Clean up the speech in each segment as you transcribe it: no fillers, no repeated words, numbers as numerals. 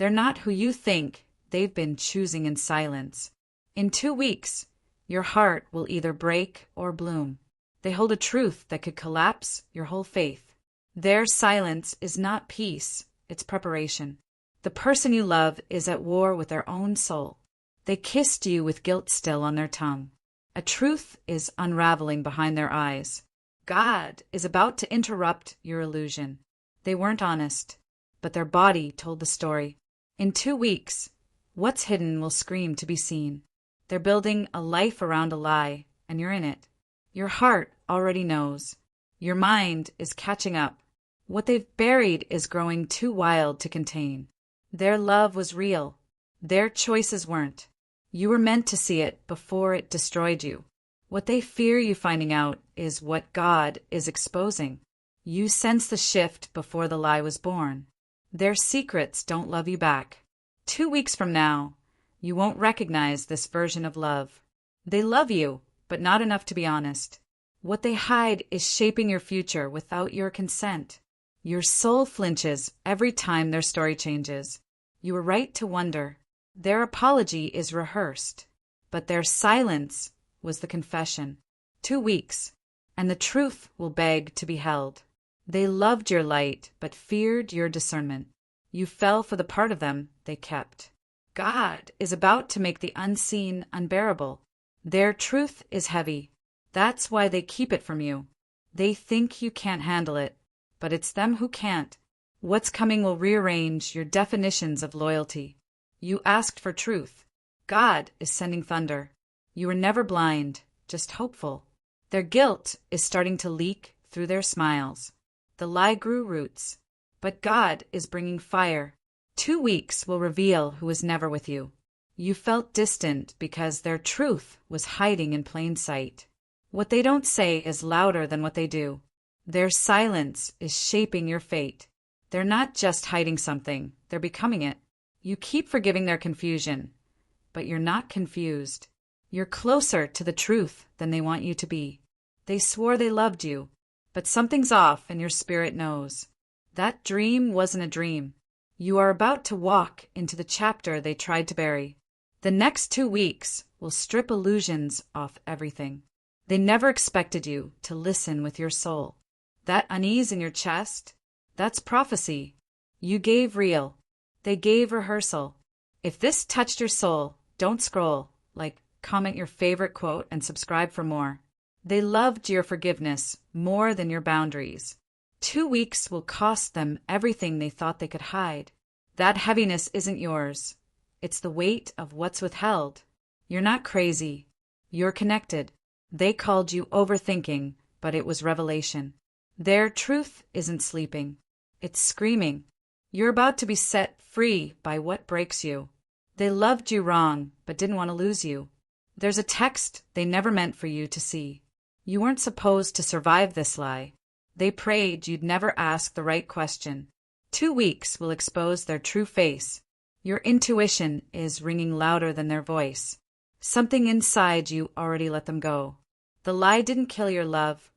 They're not who you think they've been choosing in silence. In 2 weeks, your heart will either break or bloom. They hold a truth that could collapse your whole faith. Their silence is not peace, it's preparation. The person you love is at war with their own soul. They kissed you with guilt still on their tongue. A truth is unraveling behind their eyes. God is about to interrupt your illusion. They weren't honest, but their body told the story. In 2 weeks, what's hidden will scream to be seen. They're building a life around a lie, and you're in it. Your heart already knows. Your mind is catching up. What they've buried is growing too wild to contain. Their love was real. Their choices weren't. You were meant to see it before it destroyed you. What they fear you finding out is what God is exposing. You sense the shift before the lie was born. Their secrets don't love you back. 2 weeks from now, you won't recognize this version of love. They love you, but not enough to be honest. What they hide is shaping your future without your consent. Your soul flinches every time their story changes. You were right to wonder. Their apology is rehearsed, but their silence was the confession. 2 weeks, and the truth will beg to be held. They loved your light, but feared your discernment. You fell for the part of them they kept. God is about to make the unseen unbearable. Their truth is heavy. That's why they keep it from you. They think you can't handle it, but it's them who can't. What's coming will rearrange your definitions of loyalty. You asked for truth. God is sending thunder. You were never blind, just hopeful. Their guilt is starting to leak through their smiles. The lie grew roots, but God is bringing fire. 2 weeks will reveal who was never with you. You felt distant because their truth was hiding in plain sight. What they don't say is louder than what they do. Their silence is shaping your fate. They're not just hiding something, they're becoming it. You keep forgiving their confusion, but you're not confused. You're closer to the truth than they want you to be. They swore they loved you, but something's off and your spirit knows. That dream wasn't a dream. You are about to walk into the chapter they tried to bury. The next 2 weeks will strip illusions off everything. They never expected you to listen with your soul. That unease in your chest, that's prophecy. You gave real. They gave rehearsal. If this touched your soul, don't scroll. Comment your favorite quote and subscribe for more. They loved your forgiveness more than your boundaries. 2 weeks will cost them everything they thought they could hide. That heaviness isn't yours. It's the weight of what's withheld. You're not crazy. You're connected. They called you overthinking, but it was revelation. Their truth isn't sleeping. It's screaming. You're about to be set free by what breaks you. They loved you wrong, but didn't want to lose you. There's a text they never meant for you to see. You weren't supposed to survive this lie. They prayed you'd never ask the right question. 2 weeks will expose their true face. Your intuition is ringing louder than their voice. Something inside you already let them go. The lie didn't kill your love,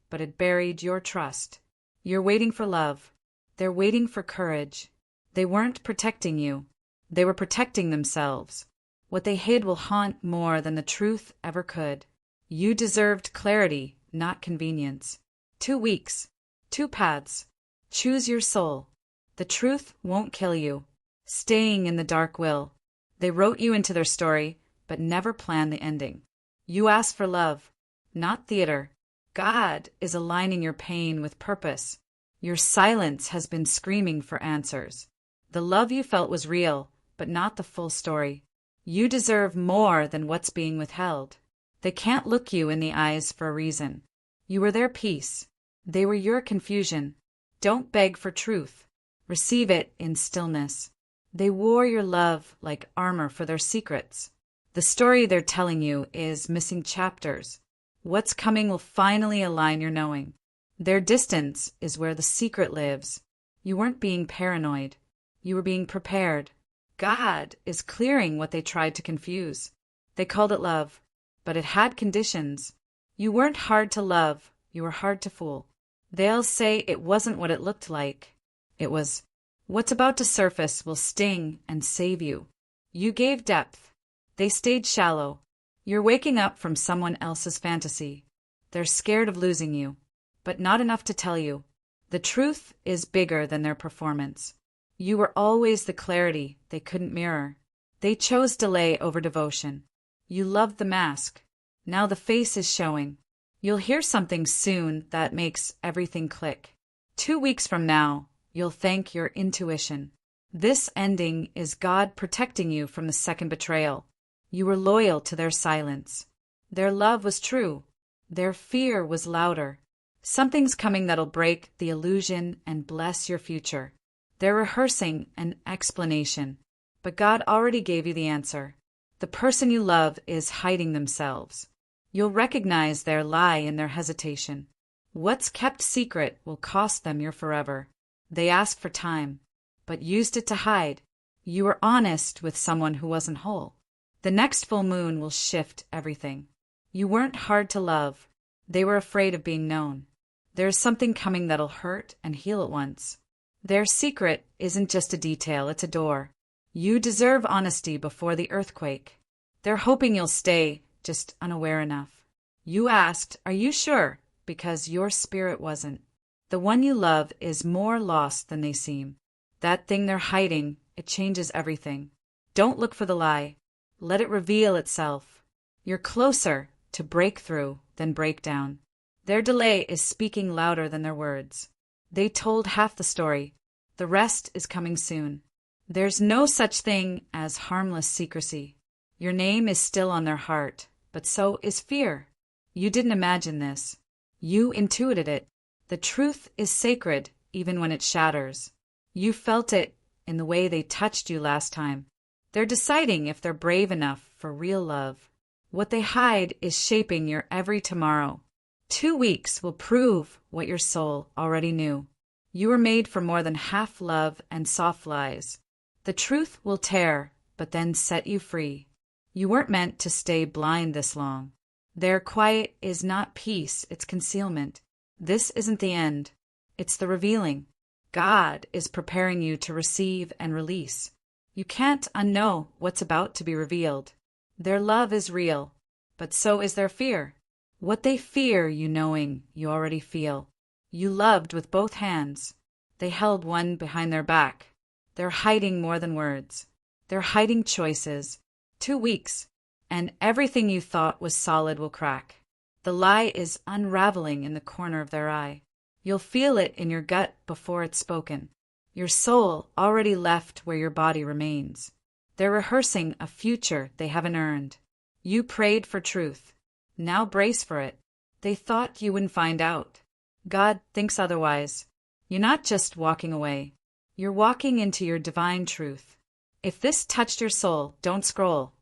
but it buried your trust. You're waiting for love. They're waiting for courage. They weren't protecting you. They were protecting themselves. What they hid will haunt more than the truth ever could. You deserved clarity, not convenience. 2 weeks. 2 paths. Choose your soul. The truth won't kill you. Staying in the dark will. They wrote you into their story, but never planned the ending. You asked for love, not theater. God is aligning your pain with purpose. Your silence has been screaming for answers. The love you felt was real, but not the full story. You deserve more than what's being withheld. They can't look you in the eyes for a reason. You were their peace. They were your confusion. Don't beg for truth. Receive it in stillness. They wore your love like armor for their secrets. The story they're telling you is missing chapters. What's coming will finally align your knowing. Their distance is where the secret lives. You weren't being paranoid. You were being prepared. God is clearing what they tried to confuse. They called it love, but it had conditions. You weren't hard to love. You were hard to fool. They'll say it wasn't what it looked like. It was What's about to surface will sting and save you. You gave depth. They stayed shallow. You're waking up from someone else's fantasy. They're scared of losing you, but not enough to tell you. The truth is bigger than their performance. You were always the clarity they couldn't mirror. They chose delay over devotion. You loved the mask. Now the face is showing. You'll hear something soon that makes everything click. 2 weeks from now, you'll thank your intuition. This ending is God protecting you from the second betrayal. You were loyal to their silence. Their love was true. Their fear was louder. Something's coming that'll break the illusion and bless your future. They're rehearsing an explanation, but God already gave you the answer. The person you love is hiding themselves. You'll recognize their lie in their hesitation. What's kept secret will cost them your forever. They asked for time, but used it to hide. You were honest with someone who wasn't whole. The next full moon will shift everything. You weren't hard to love. They were afraid of being known. There's something coming that'll hurt and heal at once. Their secret isn't just a detail, it's a door. You deserve honesty before the earthquake. They're hoping you'll stay, just unaware enough. You asked, "Are you sure?" because your spirit wasn't. The one you love is more lost than they seem. That thing they're hiding, it changes everything. Don't look for the lie. Let it reveal itself. You're closer to breakthrough than breakdown. Their delay is speaking louder than their words. They told half the story. The rest is coming soon. There's no such thing as harmless secrecy. Your name is still on their heart, but so is fear. You didn't imagine this. You intuited it. The truth is sacred, even when it shatters. You felt it in the way they touched you last time. They're deciding if they're brave enough for real love. What they hide is shaping your every tomorrow. 2 weeks will prove what your soul already knew. You were made for more than half love and soft lies. The truth will tear, but then set you free. You weren't meant to stay blind this long. Their quiet is not peace, it's concealment. This isn't the end. It's the revealing. God is preparing you to receive and release. You can't unknow what's about to be revealed. Their love is real, but so is their fear. What they fear you knowing you already feel. You loved with both hands. They held one behind their back. They're hiding more than words. They're hiding choices. 2 weeks, and everything you thought was solid will crack. The lie is unraveling in the corner of their eye. You'll feel it in your gut before it's spoken. Your soul already left where your body remains. They're rehearsing a future they haven't earned. You prayed for truth. Now brace for it. They thought you wouldn't find out. God thinks otherwise. You're not just walking away. You're walking into your divine truth. If this touched your soul, don't scroll.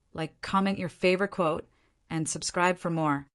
Comment your favorite quote and subscribe for more.